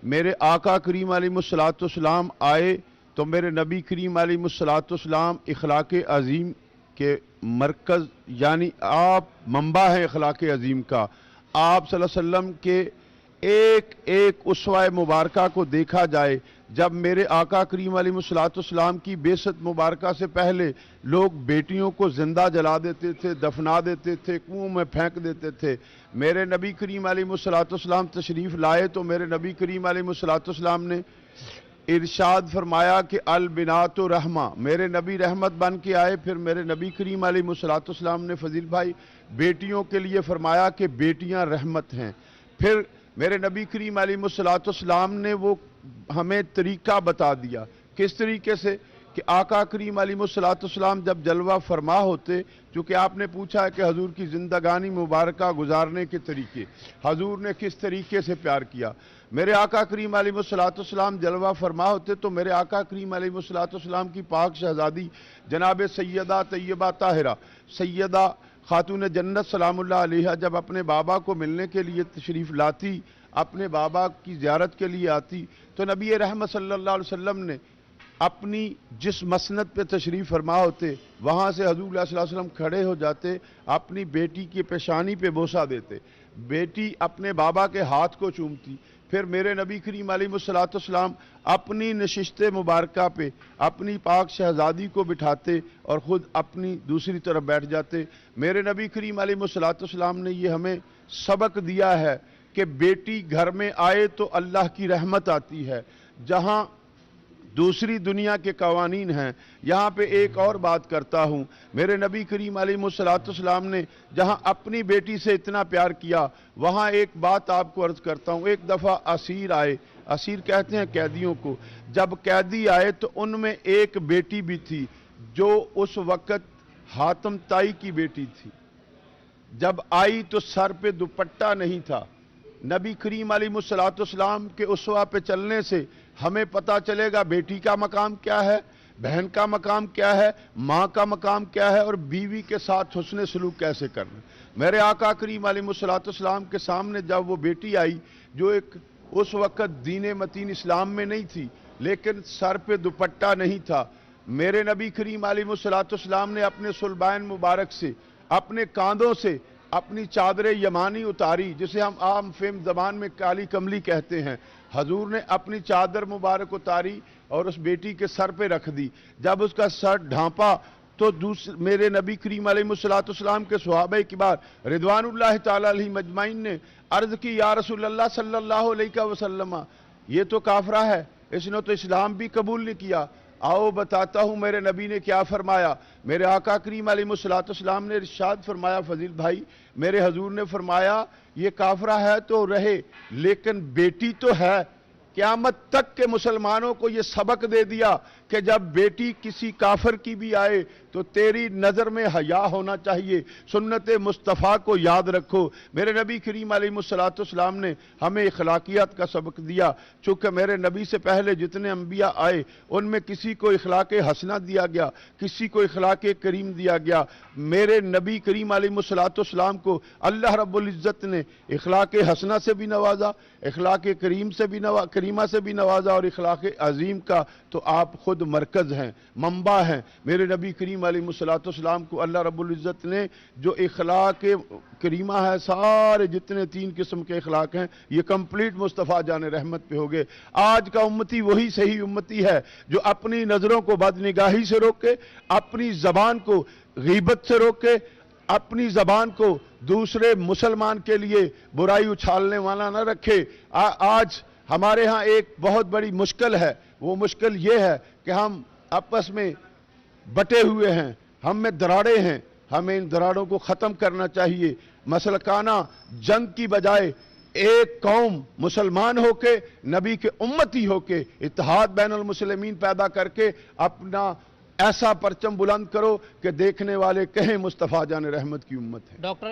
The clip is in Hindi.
मेरे आका करीम अलैहिस्सलाम आए तो मेरे नबी करीम अलैहिस्सलाम इखलाक अज़ीम के मरकज़ यानी आप मंबा हैं इखलाक अज़ीम का। आप सल्लल्लाहु अलैहि वसल्लम के एक एक उसवा मुबारका को देखा जाए, जब मेरे आका करीम अलैहिस्सलाम की बेसत मुबारका से पहले लोग बेटियों को जिंदा जला देते थे, दफना देते थे, कुओं में फेंक देते थे। मेरे नबी करीम अलैहिस्सलाम तशरीफ़ लाए तो मेरे नबी करीम अलैहिस्सलाम ने इरशाद फरमाया कि अल बिनात रहमा, मेरे नबी रहमत बन के आए। फिर मेरे नबी करीम अलैहिस्सलाम ने फजील भाई बेटियों के लिए फरमाया कि बेटियां रहमत हैं। फिर मेरे नबी करीम अलैहिस्सलाम ने वो हमें तरीका बता दिया, किस तरीके से कि आका करीम अलैहिस्सलाम जब जलवा फरमा होते, चूँकि आपने पूछा है कि हजूर की जिंदगानी मुबारका गुजारने के तरीके, हजूर ने किस तरीके से प्यार किया। मेरे आका करीम अलैहिस्सलाम जलवा फरमा होते तो मेरे आका करीम अलैहिस्सलाम की पाक शहजादी जनाब सैयदा तैयबा ताहिरा सैयदा खातून जन्नत सलामुल्लाह अलैहा जब अपने बाबा को मिलने के लिए तशरीफ़ लाती, अपने बाबा की ज़ियारत के लिए आती, तो नबी रहमत सल्लल्लाहु अलैहि वसल्लम ने अपनी जिस मसनद पे तशरीफ़ फरमा होते, वहाँ से हजूर सल्लल्लाहु अलैहि वसल्लम खड़े हो जाते, अपनी बेटी की पेशानी पे बोसा देते, बेटी अपने बाबा के हाथ को चूमती। फिर मेरे नबी करीम अलैहिस्सलाम अपनी नशिस्ते मुबारका पे अपनी पाक शहजादी को बिठाते और ख़ुद अपनी दूसरी तरफ बैठ जाते। मेरे नबी करीम अलैहिस्सलाम ने ये हमें सबक दिया है कि बेटी घर में आए तो अल्लाह की रहमत आती है। जहाँ दूसरी दुनिया के कवानीन हैं, यहाँ पे एक और बात करता हूँ, मेरे नबी करीम अलैहिस्सलाम ने जहाँ अपनी बेटी से इतना प्यार किया, वहाँ एक बात आपको अर्ज़ करता हूँ। एक दफ़ा असीर आए, असीर कहते हैं कैदियों को, जब कैदी आए तो उनमें एक बेटी भी थी जो उस वक़्त हातम ताई की बेटी थी। जब आई तो सर पे दुपट्टा नहीं था। नबी करीम अलैहिस्सलाम के उसवा पे चलने से हमें पता चलेगा बेटी का मकाम क्या है, बहन का मकाम क्या है, माँ का मकाम क्या है और बीवी के साथ हुस्न सलूक कैसे करना। मेरे आका करीम अलैहिस्सलाम के सामने जब वो बेटी आई जो एक उस वक़्त दीन मतीन इस्लाम में नहीं थी, लेकिन सर पे दुपट्टा नहीं था, मेरे नबी करीम अलैहिस्सलाम ने अपने सुल्बान मुबारक से, अपने कांधों से अपनी चादर यमानी उतारी, जिसे हम आम फेम ज़बान में काली कमली कहते हैं। हजूर ने अपनी चादर मुबारक उतारी और उस बेटी के सर पे रख दी। जब उसका सर ढांपा तो मेरे नबी करीम अलैहिस्सलाम के सहाबा किबार रिदवानुल्लाह ताला अलैहिम मजमाइन ने अर्ज़ की, या रसूलल्लाह सल्लल्लाहु अलैहि वसल्लम, ये तो काफरा है, इसने तो इस्लाम भी कबूल नहीं किया। आओ बताता हूँ मेरे नबी ने क्या फरमाया। मेरे आका करीम अलैहिस्सलाम ने इरशाद फरमाया, फजील भाई मेरे हजूर ने फरमाया, ये काफरा है तो रहे, लेकिन बेटी तो है। क़यामत तक के मुसलमानों को ये सबक दे दिया कि जब बेटी किसी काफिर की भी आए तो तेरी नज़र में हया होना चाहिए। सुन्नत मुस्तफ़ा को याद रखो। मेरे नबी करीम अलैहिस्सलाम ने हमें इखलाकियत का सबक दिया। चूँकि मेरे नबी से पहले जितने अम्बिया आए उनमें किसी को इखलाक हसना दिया गया, किसी को इखलाक करीम दिया गया। मेरे नबी करीम अलैहिस्सलाम को अल्लाह रब्बुल इज़्ज़त ने इखलाक हसना से भी नवाजा, इखलाक करीम से भी करीमा से भी नवाजा और इखलाक अजीम का तो आप खुद मरकज़ हैं, मंबा हैं। मेरे नबी करीम अलैहिस्सलाम को अल्लाह रब्बुल इज़्ज़त ने जो इखलाक करीमा है, सारे जितने 3 किस्म के इखलाक हैं, ये कंप्लीट मुस्तफ़ा जान रहमत पे हो गए। आज का उम्मती वही सही उम्मती है जो अपनी नज़रों को बदनिगाही से रोके, अपनी ज़बान को गीबत से रोके, अपनी ज़बान को दूसरे मुसलमान के लिए बुराई उछालने वाला न रखे। आज हमारे यहाँ एक बहुत बड़ी मुश्किल है, वो मुश्किल ये है कि हम आपस में बटे हुए हैं, हम में दराड़ें हैं, हमें इन दराड़ों को ख़त्म करना चाहिए। मसलकाना जंग की बजाय एक कौम मुसलमान होके, नबी के उम्मती होके, इत्तेहाद बैनुल मुस्लिमीन पैदा करके अपना ऐसा परचम बुलंद करो कि देखने वाले कहें मुस्तफ़ा जान रहमत की उम्मत है। डॉक्टर